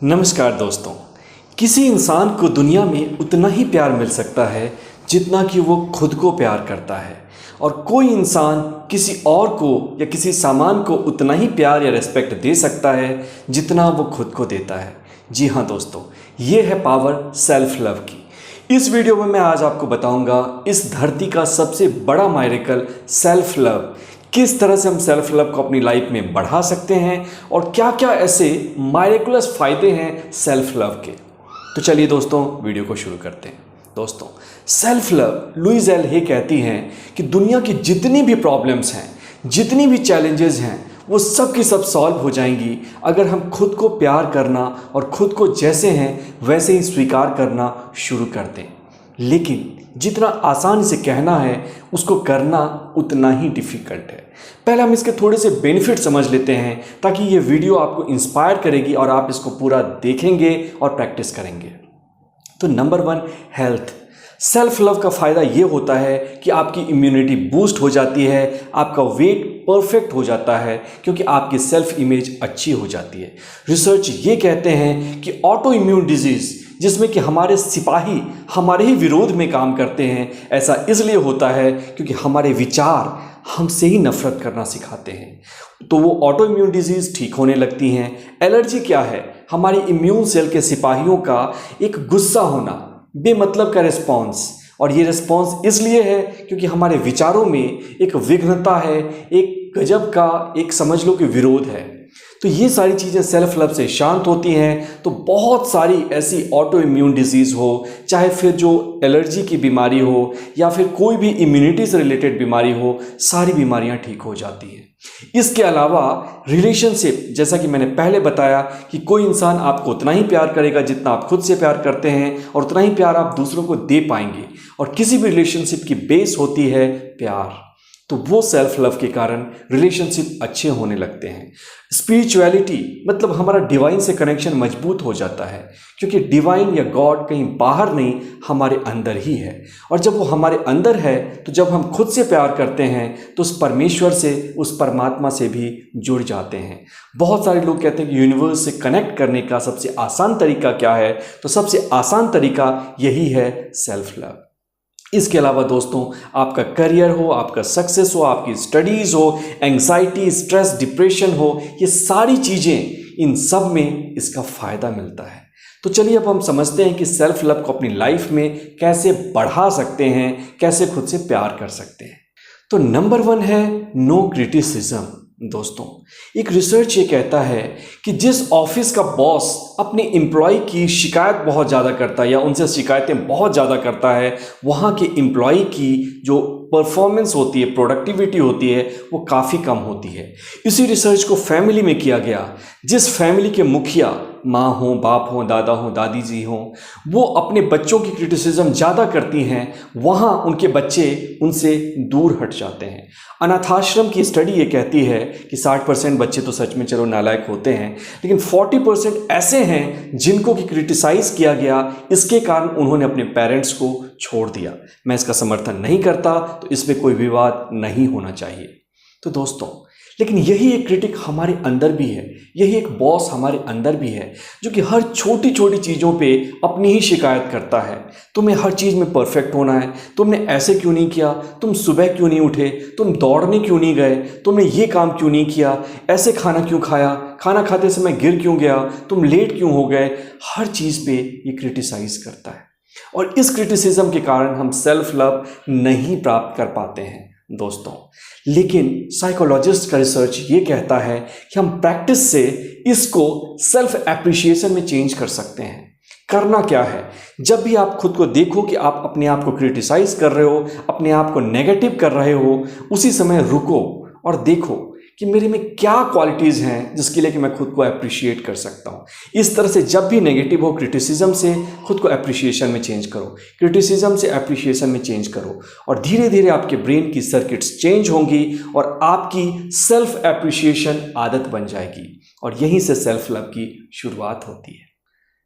नमस्कार दोस्तों। किसी इंसान को दुनिया में उतना ही प्यार मिल सकता है जितना कि वो खुद को प्यार करता है, और कोई इंसान किसी और को या किसी सामान को उतना ही प्यार या रिस्पेक्ट दे सकता है जितना वो खुद को देता है। जी हाँ दोस्तों, ये है पावर सेल्फ लव की। इस वीडियो में मैं आज आपको बताऊंगा इस धरती का सबसे बड़ा मायरेकल सेल्फ लव, किस तरह से हम सेल्फ लव को अपनी लाइफ में बढ़ा सकते हैं और क्या क्या ऐसे मायरेकुलस फ़ायदे हैं सेल्फ लव के। तो चलिए दोस्तों, वीडियो को शुरू करते हैं। दोस्तों, सेल्फ लव, लुइस एल हे कहती हैं कि दुनिया की जितनी भी प्रॉब्लम्स हैं, जितनी भी चैलेंजेस हैं, वो सब की सब सॉल्व हो जाएंगी अगर हम खुद को प्यार करना और खुद को जैसे हैं वैसे ही स्वीकार करना शुरू कर दें। लेकिन जितना आसान इसे कहना है, उसको करना उतना ही डिफ़िकल्ट है। पहले हम इसके थोड़े से बेनिफिट समझ लेते हैं ताकि ये वीडियो आपको इंस्पायर करेगी और आप इसको पूरा देखेंगे और प्रैक्टिस करेंगे। तो नंबर 1, हेल्थ। सेल्फ लव का फ़ायदा ये होता है कि आपकी इम्यूनिटी बूस्ट हो जाती है, आपका वेट परफेक्ट हो जाता है क्योंकि आपकी सेल्फ इमेज अच्छी हो जाती है। रिसर्च ये कहते हैं कि ऑटो इम्यून डिजीज़, जिसमें कि हमारे सिपाही हमारे ही विरोध में काम करते हैं, ऐसा इसलिए होता है क्योंकि हमारे विचार हमसे ही नफरत करना सिखाते हैं। तो वो ऑटो इम्यून डिजीज़ ठीक होने लगती हैं। एलर्जी क्या है? हमारी इम्यून सेल के सिपाहियों का एक गुस्सा होना, बेमतलब का रिस्पॉन्स, और ये रिस्पॉन्स इसलिए है क्योंकि हमारे विचारों में एक विघ्नता है, एक गजब का एक समझ लो कि विरोध है। तो ये सारी चीज़ें सेल्फ लव से शांत होती हैं। तो बहुत सारी ऐसी ऑटो इम्यून डिजीज़ हो, चाहे फिर जो एलर्जी की बीमारी हो या फिर कोई भी इम्यूनिटी से रिलेटेड बीमारी हो, सारी बीमारियां ठीक हो जाती हैं। इसके अलावा रिलेशनशिप, जैसा कि मैंने पहले बताया कि कोई इंसान आपको उतना ही प्यार करेगा जितना आप खुद से प्यार करते हैं, और उतना ही प्यार आप दूसरों को दे पाएंगे। और किसी भी रिलेशनशिप की बेस होती है प्यार। तो वो सेल्फ लव के कारण रिलेशनशिप अच्छे होने लगते हैं। स्पिरिचुअलिटी मतलब हमारा डिवाइन से कनेक्शन मजबूत हो जाता है क्योंकि डिवाइन या गॉड कहीं बाहर नहीं, हमारे अंदर ही है। और जब वो हमारे अंदर है तो जब हम खुद से प्यार करते हैं तो उस परमेश्वर से, उस परमात्मा से भी जुड़ जाते हैं। बहुत सारे लोग कहते हैं कि यूनिवर्स से कनेक्ट करने का सबसे आसान तरीका क्या है? तो सबसे आसान तरीका यही है, सेल्फ लव। इसके अलावा दोस्तों, आपका करियर हो, आपका सक्सेस हो, आपकी स्टडीज़ हो, एंग्जाइटी, स्ट्रेस, डिप्रेशन हो, ये सारी चीज़ें, इन सब में इसका फ़ायदा मिलता है। तो चलिए अब हम समझते हैं कि सेल्फ लव को अपनी लाइफ में कैसे बढ़ा सकते हैं, कैसे खुद से प्यार कर सकते हैं। तो नंबर 1 है नो क्रिटिसिज्म। दोस्तों, एक रिसर्च ये कहता है कि जिस ऑफिस का बॉस अपने एम्प्लॉय की शिकायत बहुत ज़्यादा करता है या उनसे शिकायतें बहुत ज़्यादा करता है, वहाँ के एम्प्लॉय की जो परफॉर्मेंस होती है, प्रोडक्टिविटी होती है, वो काफ़ी कम होती है। इसी रिसर्च को फैमिली में किया गया। जिस फैमिली के मुखिया, माँ हो, बाप हो, दादा हो, दादी जी हों, वो अपने बच्चों की क्रिटिसिज्म ज़्यादा करती हैं, वहाँ उनके बच्चे उनसे दूर हट जाते हैं। अनाथाश्रम की स्टडी ये कहती है कि 60% बच्चे तो सच में चलो नालायक होते हैं, लेकिन 40% ऐसे हैं जिनको कि क्रिटिसाइज़ किया गया, इसके कारण उन्होंने अपने पेरेंट्स को छोड़ दिया। मैं इसका समर्थन नहीं करता, तो इसमें कोई विवाद नहीं होना चाहिए। तो दोस्तों, लेकिन यही एक क्रिटिक हमारे अंदर भी है, यही एक बॉस हमारे अंदर भी है जो कि हर छोटी छोटी चीज़ों पे अपनी ही शिकायत करता है। तुम्हें हर चीज़ में परफेक्ट होना है, तुमने ऐसे क्यों नहीं किया, तुम सुबह क्यों नहीं उठे, तुम दौड़ने क्यों नहीं गए, तुमने ये काम क्यों नहीं किया, ऐसे खाना क्यों खाया, खाना खाते समय गिर क्यों गया, तुम लेट क्यों हो गए। हर चीज़ पे ये क्रिटिसाइज़ करता है और इस क्रिटिसिज्म के कारण हम सेल्फ लव नहीं प्राप्त कर पाते हैं दोस्तों। लेकिन साइकोलॉजिस्ट का रिसर्च ये कहता है कि हम प्रैक्टिस से इसको सेल्फ एप्रिशिएशन में चेंज कर सकते हैं। करना क्या है? जब भी आप खुद को देखो कि आप अपने आप को क्रिटिसाइज कर रहे हो, अपने आप को नेगेटिव कर रहे हो, उसी समय रुको और देखो कि मेरे में क्या क्वालिटीज़ हैं जिसके लिए कि मैं खुद को अप्रिशिएट कर सकता हूँ। इस तरह से जब भी नेगेटिव हो, क्रिटिसिज्म से खुद को अप्रिशिएशन में चेंज करो, क्रिटिसिज्म से अप्रिशिएशन में चेंज करो, और धीरे धीरे आपके ब्रेन की सर्किट्स चेंज होंगी और आपकी सेल्फ अप्रिशिएशन आदत बन जाएगी, और यहीं से सेल्फ लव की शुरुआत होती है।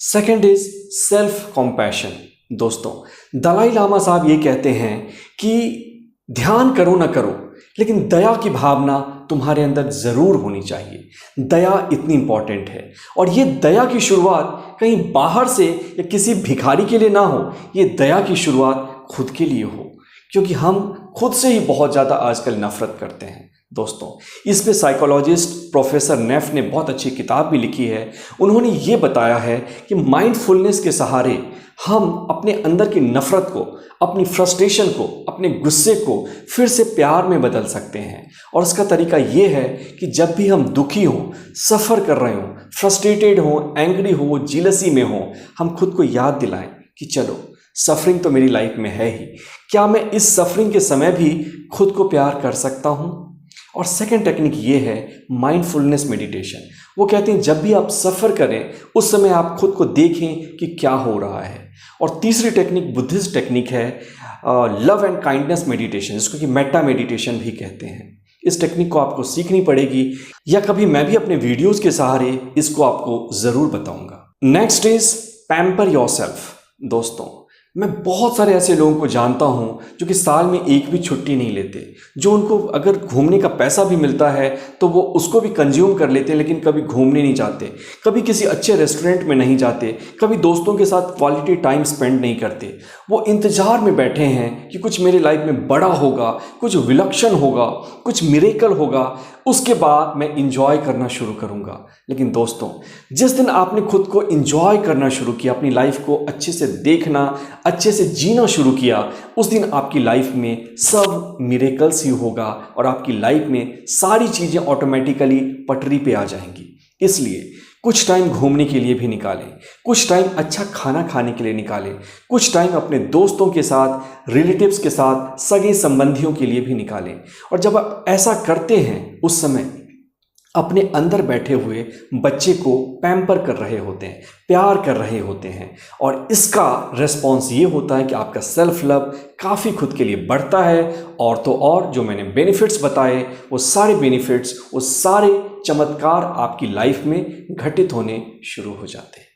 Second is self compassion. दोस्तों, दलाई लामा साहब ये कहते हैं कि ध्यान करो ना करो, लेकिन दया की भावना तुम्हारे अंदर ज़रूर होनी चाहिए। दया इतनी इम्पॉर्टेंट है, और ये दया की शुरुआत कहीं बाहर से या किसी भिखारी के लिए ना हो, ये दया की शुरुआत खुद के लिए हो, क्योंकि हम खुद से ही बहुत ज़्यादा आजकल नफरत करते हैं। दोस्तों, इस पे साइकोलॉजिस्ट प्रोफेसर नेफ ने बहुत अच्छी किताब भी लिखी है। उन्होंने ये बताया है कि माइंडफुलनेस के सहारे हम अपने अंदर की नफ़रत को, अपनी फ्रस्ट्रेशन को, अपने गुस्से को फिर से प्यार में बदल सकते हैं। और उसका तरीका ये है कि जब भी हम दुखी हों, सफ़र कर रहे हों, फ्रस्ट्रेटेड हों, एंग्री हो, जीलसी में हों, हम खुद को याद दिलाएं कि चलो, सफरिंग तो मेरी लाइफ में है ही, क्या मैं इस सफरिंग के समय भी खुद को प्यार कर सकता हूँ। और सेकंड टेक्निक ये है माइंडफुलनेस मेडिटेशन। वो कहते हैं जब भी आप सफ़र करें उस समय आप खुद को देखें कि क्या हो रहा है। और तीसरी टेक्निक बुद्धिस्ट टेक्निक है लव एंड काइंडनेस मेडिटेशन, जिसको कि मेटा मेडिटेशन भी कहते हैं। इस टेक्निक को आपको सीखनी पड़ेगी, या कभी मैं भी अपने वीडियोज़ के सहारे इसको आपको ज़रूर बताऊँगा। Next is pamper yourself. दोस्तों, मैं बहुत सारे ऐसे लोगों को जानता हूँ जो कि साल में एक भी छुट्टी नहीं लेते, जो उनको अगर घूमने का पैसा भी मिलता है तो वो उसको भी कंज्यूम कर लेते हैं, लेकिन कभी घूमने नहीं जाते, कभी किसी अच्छे रेस्टोरेंट में नहीं जाते, कभी दोस्तों के साथ क्वालिटी टाइम स्पेंड नहीं करते। वो इंतज़ार में बैठे हैं कि कुछ मेरे लाइफ में बड़ा होगा, कुछ विलक्षण होगा, कुछ मिरेकल होगा, उसके बाद मैं इंजॉय करना शुरू करूंगा। लेकिन दोस्तों, जिस दिन आपने खुद को इंजॉय करना शुरू किया, अपनी लाइफ को अच्छे से देखना, अच्छे से जीना शुरू किया, उस दिन आपकी लाइफ में सब मिरेकल्स ही होगा और आपकी लाइफ में सारी चीज़ें ऑटोमेटिकली पटरी पे आ जाएंगी। इसलिए कुछ टाइम घूमने के लिए भी निकालें, कुछ टाइम अच्छा खाना खाने के लिए निकालें, कुछ टाइम अपने दोस्तों के साथ, रिलेटिव्स के साथ, सगे संबंधियों के लिए भी निकालें। और जब आप ऐसा करते हैं उस समय अपने अंदर बैठे हुए बच्चे को पैम्पर कर रहे होते हैं, प्यार कर रहे होते हैं, और इसका रिस्पॉन्स ये होता है कि आपका सेल्फ लव काफ़ी खुद के लिए बढ़ता है। और तो और जो मैंने बेनिफिट्स बताए, वो सारे बेनिफिट्स, वो सारे चमत्कार आपकी लाइफ में घटित होने शुरू हो जाते हैं।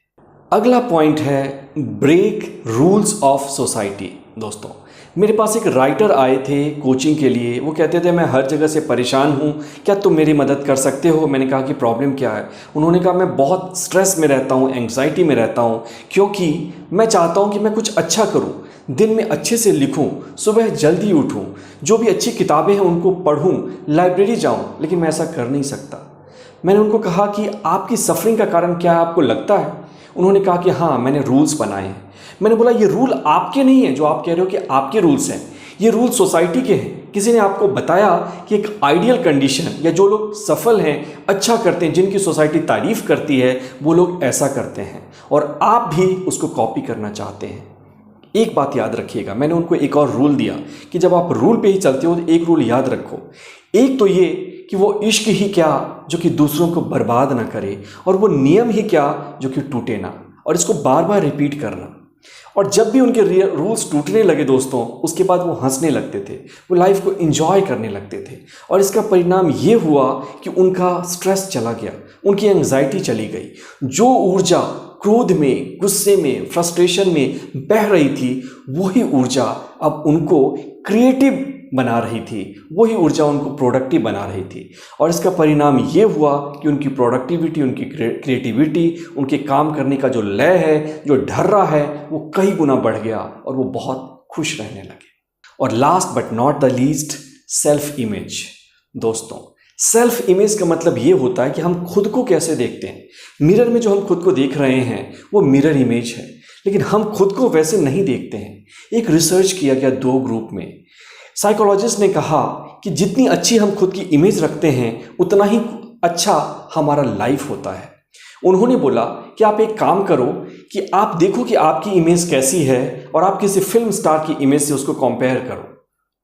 अगला पॉइंट है ब्रेक रूल्स ऑफ सोसाइटी। दोस्तों, मेरे पास एक राइटर आए थे कोचिंग के लिए। वो कहते थे मैं हर जगह से परेशान हूँ, क्या तुम मेरी मदद कर सकते हो। मैंने कहा कि प्रॉब्लम क्या है। उन्होंने कहा मैं बहुत स्ट्रेस में रहता हूँ, एंग्जाइटी में रहता हूँ, क्योंकि मैं चाहता हूँ कि मैं कुछ अच्छा करूँ, दिन में अच्छे से लिखूँ, सुबह जल्दी उठूँ, जो भी अच्छी किताबें हैं उनको पढ़ूँ, लाइब्रेरी जाऊँ, लेकिन मैं ऐसा कर नहीं सकता। मैंने उनको कहा कि आपकी सफरिंग का कारण क्या है, आपको लगता है। उन्होंने कहा कि हाँ, मैंने रूल्स बनाए हैं। मैंने बोला ये रूल आपके नहीं है जो आप कह रहे हो कि आपके रूल्स हैं, ये रूल सोसाइटी के हैं। किसी ने आपको बताया कि एक आइडियल कंडीशन, या जो लोग सफल हैं, अच्छा करते हैं, जिनकी सोसाइटी तारीफ करती है, वो लोग ऐसा करते हैं और आप भी उसको कॉपी करना चाहते हैं। एक बात याद रखिएगा, मैंने उनको एक और रूल दिया कि जब आप रूल पे ही चलते हो तो एक रूल याद रखो। एक तो ये कि वो इश्क ही क्या जो कि दूसरों को बर्बाद ना करे, और वो नियम ही क्या जो कि टूटे ना, और इसको बार बार रिपीट करना। और जब भी उनके रूल्स टूटने लगे दोस्तों, उसके बाद वो हंसने लगते थे, वो लाइफ को एंजॉय करने लगते थे। और इसका परिणाम ये हुआ कि उनका स्ट्रेस चला गया, उनकी एंग्जाइटी चली गई। जो ऊर्जा क्रोध में, गुस्से में, फ्रस्ट्रेशन में बह रही थी, वही ऊर्जा अब उनको क्रिएटिव बना रही थी, वही ऊर्जा उनको प्रोडक्टिव बना रही थी। और इसका परिणाम ये हुआ कि उनकी प्रोडक्टिविटी, उनकी क्रिएटिविटी, उनके काम करने का जो लय है, जो ढर्रा है, वो कई गुना बढ़ गया और वो बहुत खुश रहने लगे। और last but not the least, self image. दोस्तों, सेल्फ इमेज का मतलब ये होता है कि हम खुद को कैसे देखते हैं। मिरर में जो हम खुद को देख रहे हैं वो मिरर इमेज है, लेकिन हम खुद को वैसे नहीं देखते हैं। एक रिसर्च किया गया 2 ग्रुप में। साइकोलॉजिस्ट ने कहा कि जितनी अच्छी हम खुद की इमेज रखते हैं उतना ही अच्छा हमारा लाइफ होता है। उन्होंने बोला कि आप एक काम करो कि आप देखो कि आपकी इमेज कैसी है और आप किसी फिल्म स्टार की इमेज से उसको कंपेयर करो।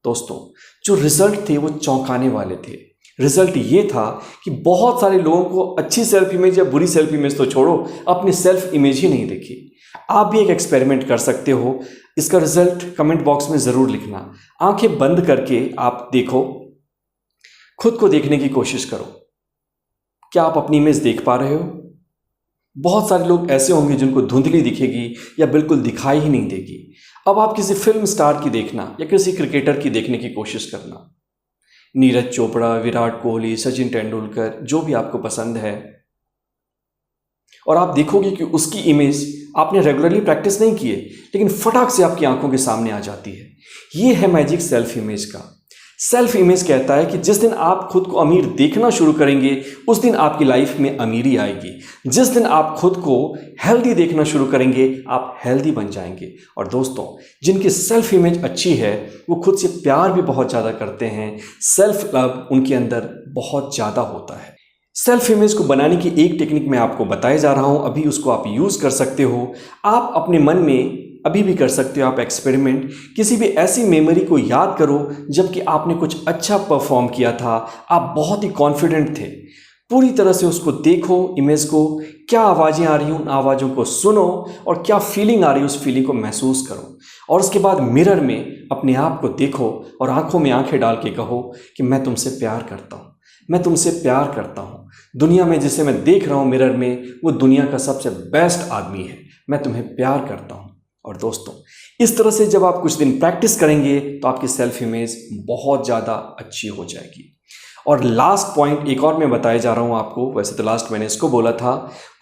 दोस्तों, जो रिजल्ट थे वो चौंकाने वाले थे। रिजल्ट ये था कि बहुत सारे लोगों को अच्छी सेल्फ इमेज या बुरी सेल्फ इमेज तो छोड़ो, अपनी सेल्फ इमेज ही नहीं देखी। आप भी एक एक्सपेरिमेंट कर सकते हो, इसका रिजल्ट कमेंट बॉक्स में ज़रूर लिखना। आंखें बंद करके आप देखो, खुद को देखने की कोशिश करो। क्या आप अपनी इमेज देख पा रहे हो? बहुत सारे लोग ऐसे होंगे जिनको धुंधली दिखेगी या बिल्कुल दिखाई ही नहीं देगी। अब आप किसी फिल्म स्टार की देखना या किसी क्रिकेटर की देखने की कोशिश करना। नीरज चोपड़ा, विराट कोहली, सचिन तेंदुलकर, जो भी आपको पसंद है, और आप देखोगे कि उसकी इमेज आपने रेगुलरली प्रैक्टिस नहीं की है लेकिन फटाक से आपकी आंखों के सामने आ जाती है। ये है मैजिक सेल्फ इमेज का। सेल्फ इमेज कहता है कि जिस दिन आप खुद को अमीर देखना शुरू करेंगे उस दिन आपकी लाइफ में अमीरी आएगी। जिस दिन आप खुद को हेल्दी देखना शुरू करेंगे आप हेल्दी बन जाएंगे। और दोस्तों, जिनकी सेल्फ इमेज अच्छी है वो खुद से प्यार भी बहुत ज़्यादा करते हैं। सेल्फ लव उनके अंदर बहुत ज़्यादा होता है। सेल्फ इमेज को बनाने की एक टेक्निक मैं आपको बताए जा रहा हूँ, अभी उसको आप यूज़ कर सकते हो। आप अपने मन में अभी भी कर सकते हो आप एक्सपेरिमेंट, किसी भी ऐसी मेमोरी को याद करो जबकि आपने कुछ अच्छा परफॉर्म किया था, आप बहुत ही कॉन्फिडेंट थे। पूरी तरह से उसको देखो, इमेज को, क्या आवाज़ें आ रही हैं उन आवाज़ों को सुनो और क्या फीलिंग आ रही है उस फीलिंग को महसूस करो। और उसके बाद मिरर में अपने आप को देखो और आंखों में आंखें डाल के कहो कि मैं तुमसे प्यार करता हूँ, मैं तुमसे प्यार करता हूँ। दुनिया में जिसे मैं देख रहा हूँ मिरर में वो दुनिया का सबसे बेस्ट आदमी है, मैं तुम्हें प्यार करता हूँ। और दोस्तों, इस तरह से जब आप कुछ दिन प्रैक्टिस करेंगे तो आपकी सेल्फ इमेज बहुत ज़्यादा अच्छी हो जाएगी। और लास्ट पॉइंट एक और मैं बताया जा रहा हूँ आपको, वैसे तो लास्ट मैंने इसको बोला था,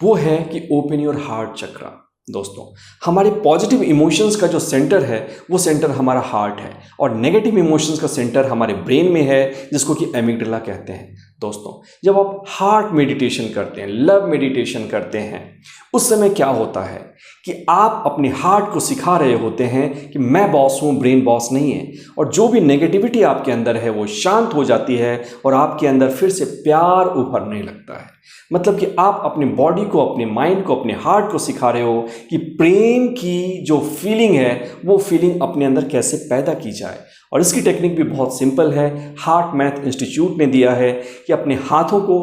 वो है कि ओपन योर हार्ट चक्रा। दोस्तों, हमारे पॉजिटिव इमोशंस का जो सेंटर है वो सेंटर हमारा हार्ट है और नेगेटिव इमोशंस का सेंटर हमारे ब्रेन में है जिसको कि एमिगडाला कहते हैं। दोस्तों, जब आप हार्ट मेडिटेशन करते हैं, लव मेडिटेशन करते हैं, उस समय क्या होता है कि आप अपने हार्ट को सिखा रहे होते हैं कि मैं बॉस हूँ, ब्रेन बॉस नहीं है। और जो भी नेगेटिविटी आपके अंदर है वो शांत हो जाती है और आपके अंदर फिर से प्यार उभरने लगता है। मतलब कि आप अपनी बॉडी को, अपने माइंड को, अपने हार्ट को सिखा रहे हो कि प्रेम की जो फीलिंग है वो फीलिंग अपने अंदर कैसे पैदा की जाए। और इसकी टेक्निक भी बहुत सिंपल है, हार्ट मैथ इंस्टीट्यूट ने दिया है कि अपने हाथों को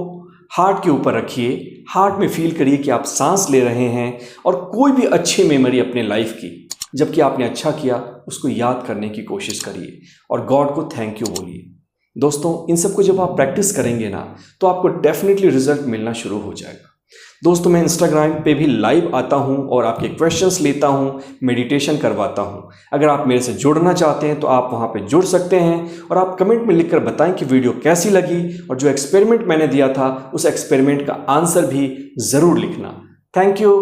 हार्ट के ऊपर रखिए, हार्ट में फील करिए कि आप सांस ले रहे हैं और कोई भी अच्छी मेमोरी अपने लाइफ की जबकि आपने अच्छा किया उसको याद करने की कोशिश करिए और गॉड को थैंक यू बोलिए। दोस्तों, इन सब को जब आप प्रैक्टिस करेंगे ना तो आपको डेफिनेटली रिजल्ट मिलना शुरू हो जाएगा। दोस्तों, मैं इंस्टाग्राम पे भी लाइव आता हूँ और आपके क्वेश्चंस लेता हूँ, मेडिटेशन करवाता हूँ। अगर आप मेरे से जुड़ना चाहते हैं तो आप वहाँ पे जुड़ सकते हैं और आप कमेंट में लिखकर बताएं कि वीडियो कैसी लगी और जो एक्सपेरिमेंट मैंने दिया था उस एक्सपेरिमेंट का आंसर भी ज़रूर लिखना। Thank you.